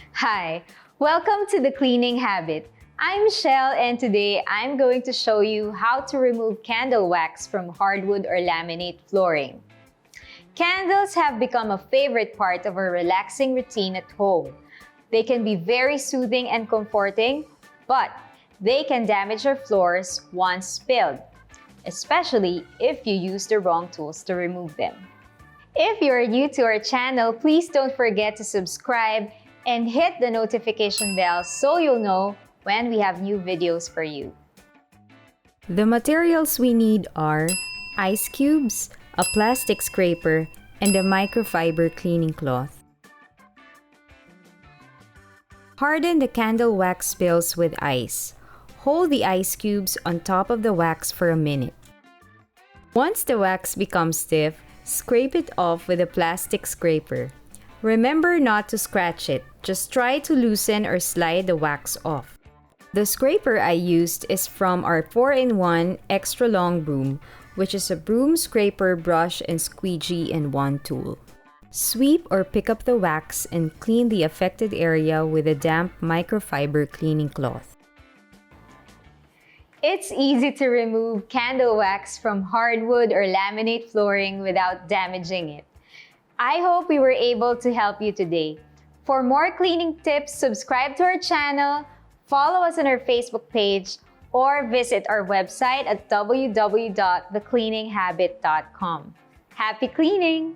Hi, welcome to The Cleaning Habit. I'm Michelle and today I'm going to show you how to remove candle wax from hardwood or laminate flooring. Candles have become a favorite part of our relaxing routine at home. They can be very soothing and comforting, but they can damage our floors once spilled, especially if you use the wrong tools to remove them. If you're new to our channel, please don't forget to subscribe and hit the notification bell so you'll know when we have new videos for you. The materials we need are ice cubes, a plastic scraper, and a microfiber cleaning cloth. Harden the candle wax spills with ice. Hold the ice cubes on top of the wax for a minute. Once the wax becomes stiff, scrape it off with a plastic scraper. Remember not to scratch it, just try to loosen or slide the wax off. The scraper I used is from our 4-in-1 extra long broom, which is a broom, scraper, brush, and squeegee in one tool. Sweep or pick up the wax and clean the affected area with a damp microfiber cleaning cloth. It's easy to remove candle wax from hardwood or laminate flooring without damaging it. I hope we were able to help you today. For more cleaning tips, subscribe to our channel, follow us on our Facebook page, or visit our website at www.thecleaninghabit.com. Happy cleaning!